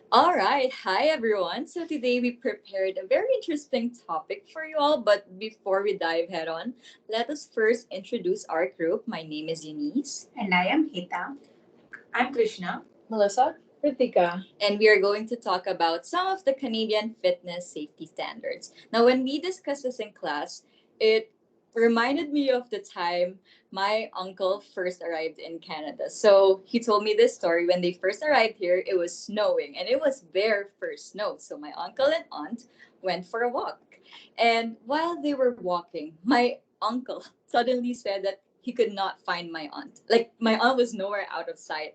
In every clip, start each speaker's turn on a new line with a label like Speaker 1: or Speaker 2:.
Speaker 1: All right. Hi, everyone. So today we prepared a very interesting topic for you all. But before we dive head on, let us first introduce our group. My name is Eunice.
Speaker 2: And I am Heta.
Speaker 3: I'm Krishna.
Speaker 4: Melissa?
Speaker 5: Ritika.
Speaker 1: And we are going to talk about some of the Canadian fitness safety standards. Now, when we discussed this in class, it reminded me of the time my uncle first arrived in Canada. So he told me this story. When they first arrived here, it was snowing and it was their first snow. So my uncle and aunt went for a walk. And while they were walking, my uncle suddenly said that he could not find my aunt. Like my aunt was nowhere out of sight.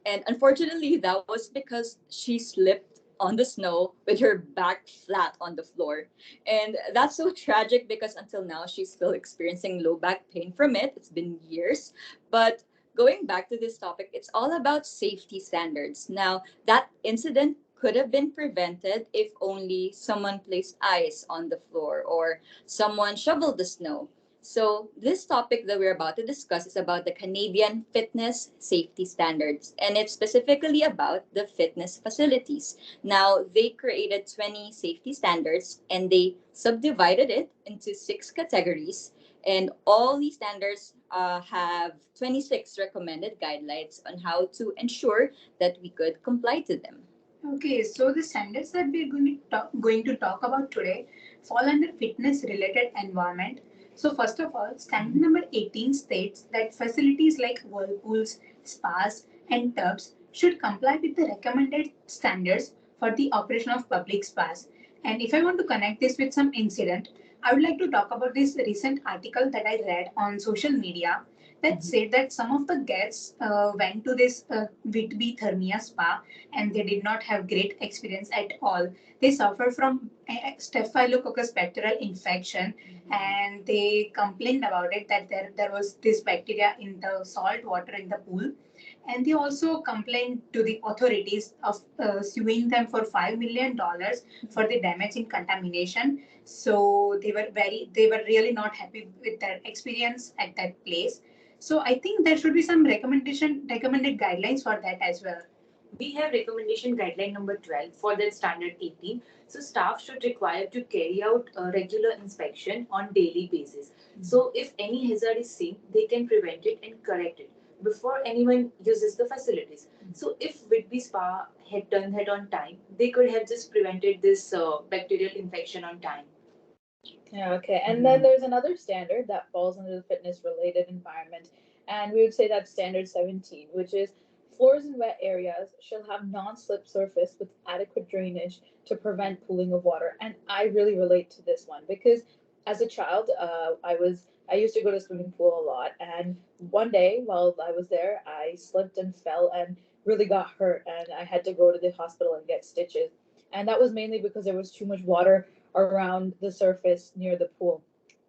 Speaker 1: And unfortunately, that was because she slipped on the snow with her back flat on the floor. And that's so tragic because until now, she's still experiencing low back pain from it. It's been years. But going back to this topic, it's all about safety standards. Now, that incident could have been prevented if only someone placed ice on the floor or someone shoveled the snow. So, this topic that we're about to discuss is about the Canadian fitness safety standards, and it's specifically about the fitness facilities. Now, they created 20 safety standards and they subdivided it into six categories. And all these standards have 26 recommended guidelines on how to ensure that we could comply to them.
Speaker 2: Okay, so the standards that we're going to talk about today fall under fitness related environment. So first of all, standard number 18 states that facilities like whirlpools, spas, and tubs should comply with the recommended standards for the operation of public spas. And if I want to connect this with some incident, I would like to talk about this recent article that I read on social media that said that some of the guests went to this Whitby Thermia spa and they did not have great experience at all. They suffered from Staphylococcus bacterial infection and they complained about it that there was this bacteria in the salt water in the pool. And they also complained to the authorities of suing them for $5 million for the damage in contamination. So they were really not happy with their experience at that place. So I think there should be some recommended guidelines for that as well.
Speaker 3: We have recommendation guideline number 12 for that standard 18. So staff should require to carry out a regular inspection on daily basis. So if any hazard is seen, they can prevent it and correct it before anyone uses the facilities. So if Whitby Spa had done that on time, they could have just prevented this bacterial infection on time.
Speaker 5: Yeah, okay. And then there's another standard that falls under the fitness related environment. And we would say that's standard 17, which is floors in wet areas shall have non slip surface with adequate drainage to prevent pooling of water. And I really relate to this one because as a child, I used to go to swimming pool a lot. And one day while I was there, I slipped and fell and really got hurt. And I had to go to the hospital and get stitches. And that was mainly because there was too much water around the surface near the pool.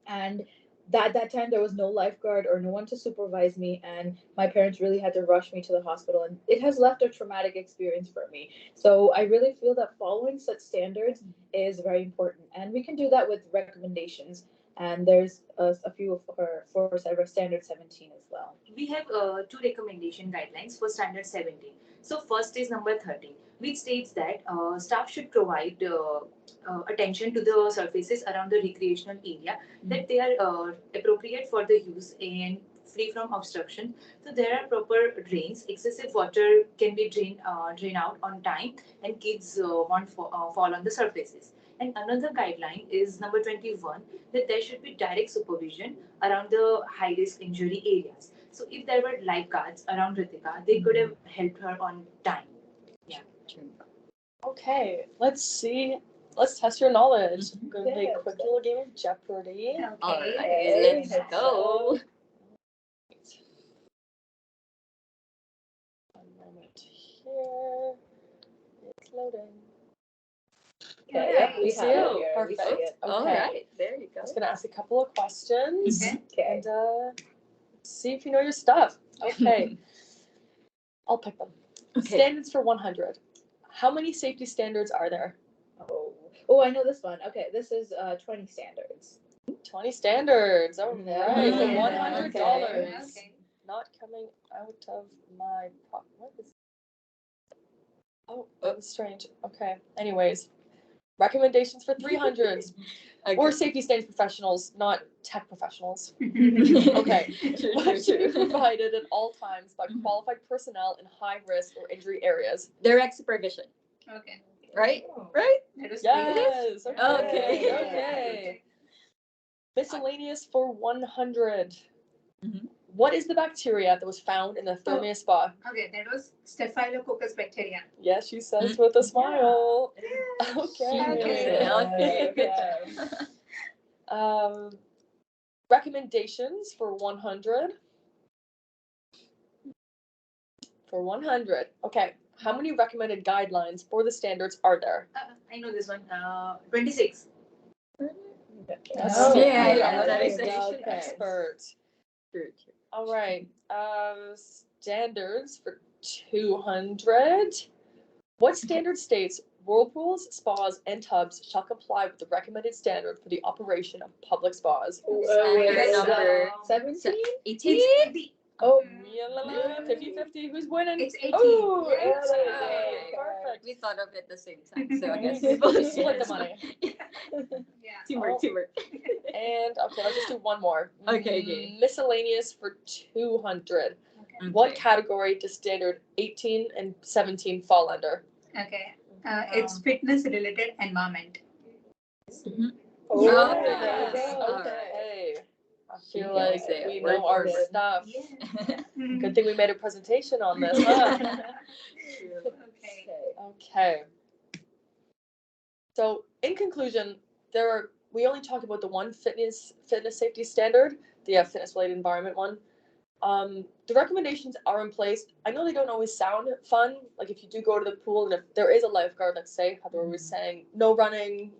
Speaker 5: And that time there was no lifeguard or no one to supervise me, and my parents really had to rush me to the hospital, and it has left a traumatic experience for me. So I really feel that following such standards is very important, and we can do that with recommendations. And there's a few for standard 17 as well.
Speaker 3: We have two recommendation guidelines for standard 17. So first is number 13, which states that staff should provide attention to the surfaces around the recreational area, that they are appropriate for the use and free from obstruction. So there are proper drains. Excessive water can be drain out on time, and kids won't fall on the surfaces. And another guideline is number 21, that there should be direct supervision around the high risk injury areas. So if there were lifeguards around Ritika, they could have helped her on time. Yeah.
Speaker 1: True.
Speaker 4: Okay, let's see. Let's test your knowledge. I'm going to play
Speaker 5: Yeah,
Speaker 4: a quick little game of Jeopardy.
Speaker 2: Okay.
Speaker 1: All right,
Speaker 5: Okay.
Speaker 1: let's go.
Speaker 4: One moment here. It's loading.
Speaker 5: Okay,
Speaker 2: Yeah,
Speaker 5: yep, we
Speaker 4: Let's
Speaker 5: have
Speaker 4: see
Speaker 5: it
Speaker 4: it.
Speaker 5: here. We see
Speaker 4: Perfect.
Speaker 5: it.
Speaker 1: All
Speaker 4: Okay.
Speaker 1: right, there you go.
Speaker 4: I'm just going to ask a couple of questions
Speaker 2: Okay.
Speaker 5: Okay.
Speaker 4: and see if you know your stuff. Okay, I'll pick them.
Speaker 1: Okay.
Speaker 4: Standards for 100. How many safety standards are there?
Speaker 5: Oh, I know this one. Okay, this is 20 standards.
Speaker 4: 20 standards. All
Speaker 5: Yeah.
Speaker 4: right, for
Speaker 5: Yeah,
Speaker 4: $100.
Speaker 2: okay.
Speaker 4: Not coming out of my pocket. What is Oh, that was strange. Okay. Anyways, recommendations for 300s. Or safety standards professionals, not tech professionals. Okay.
Speaker 1: True,
Speaker 4: What should be
Speaker 1: true.
Speaker 4: provided at all times by
Speaker 1: Mhm.
Speaker 4: qualified personnel in high risk or injury areas?
Speaker 1: Direct supervision,
Speaker 2: Okay.
Speaker 1: right? Right?
Speaker 2: That was
Speaker 4: Yes.
Speaker 2: great.
Speaker 1: Okay.
Speaker 4: Okay. Miscellaneous for 100.
Speaker 1: Mhm.
Speaker 4: What is the bacteria that was found in the Thermia spa?
Speaker 2: Okay, that was Staphylococcus bacteria.
Speaker 4: Yes, she says with a smile.
Speaker 1: She
Speaker 4: Okay.
Speaker 1: knows it. Okay, good
Speaker 5: Okay.
Speaker 1: job.
Speaker 4: Recommendations for 100. For 100. Okay. How many recommended guidelines for the standards are there?
Speaker 3: I know this one. 26.
Speaker 4: Yes.
Speaker 5: Oh,
Speaker 1: Yeah,
Speaker 5: yeah,
Speaker 1: that is
Speaker 4: Recommendations
Speaker 5: okay.
Speaker 4: expert.
Speaker 1: True, true.
Speaker 4: All right. Standards for 200. What standard states whirlpools, spas, and tubs shall comply with the recommended standard for the operation of public spas?
Speaker 1: Standard
Speaker 2: Yes,
Speaker 1: number
Speaker 5: 17?
Speaker 1: 18?
Speaker 2: It's 80.
Speaker 5: Oh,
Speaker 4: 50-50. Who's winning?
Speaker 2: It's 18.
Speaker 4: Oh,
Speaker 5: Yeah,
Speaker 4: 18.
Speaker 5: okay.
Speaker 4: Perfect.
Speaker 1: We thought of it at the same time, so I guess we both
Speaker 4: Split the money.
Speaker 2: Yeah.
Speaker 1: Teamwork,
Speaker 4: Oh.
Speaker 1: teamwork.
Speaker 4: And okay, let's just do one more.
Speaker 1: Okay.
Speaker 4: Miscellaneous for 200.
Speaker 2: Okay.
Speaker 4: What category does standard 18 and 17 fall under?
Speaker 2: Okay. It's fitness related environment.
Speaker 1: Mhm.
Speaker 5: Oh,
Speaker 1: Yes.
Speaker 5: okay.
Speaker 4: Okay. I
Speaker 1: She
Speaker 4: feel
Speaker 1: knows
Speaker 4: like
Speaker 1: it.
Speaker 4: we
Speaker 1: Word
Speaker 4: know our
Speaker 1: for word.
Speaker 4: stuff.
Speaker 2: Yeah.
Speaker 4: Good thing we made a presentation on this, huh?
Speaker 2: Okay.
Speaker 4: Okay. So, in conclusion, we only talked about the one fitness safety standard, the fitness related environment one. The recommendations are in place. I know they don't always sound fun. Like if you do go to the pool and if there is a lifeguard, let's say, how they were saying no running.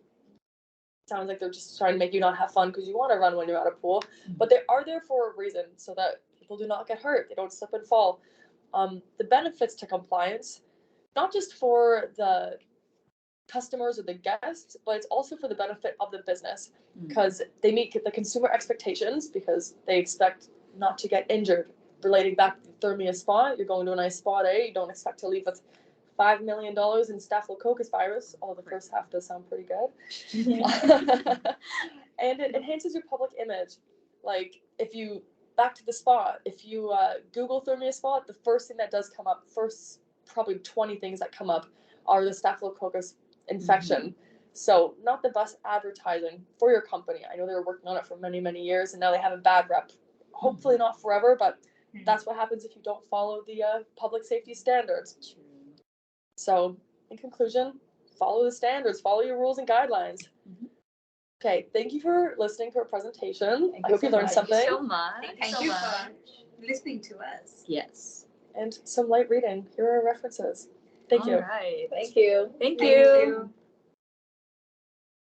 Speaker 4: Sounds like they're just trying to make you not have fun because you want to run when you're at a pool. But they are there for a reason so that people do not get hurt. They don't slip and fall. The benefits to compliance, not just for the customers or the guests, but it's also for the benefit of the business because they meet the consumer expectations because they expect not to get injured. Relating back to the Thermia spa, you're going to a nice spa day, you don't expect to leave with $5 million in Staphylococcus virus, although the first half does sound pretty good. And it enhances your public image. Like if you, back to the spa, if you Google Thermia spa, the first thing that does come up, first probably 20 things that come up are the Staphylococcus infection. So not the best advertising for your company. I know they were working on it for many, many years and now they have a bad rep. Hopefully not forever, but that's what happens if you don't follow the public safety standards. So in conclusion, follow the standards, follow your rules and guidelines. Okay, thank you for listening to our presentation. I hope you learned something.
Speaker 1: Thank you so much.
Speaker 2: Thank you for listening to us.
Speaker 1: Yes.
Speaker 4: And some light reading. Here are references. Thank you.
Speaker 1: All right.
Speaker 5: Thank you.
Speaker 1: Thank
Speaker 2: Thank
Speaker 1: you.
Speaker 2: you.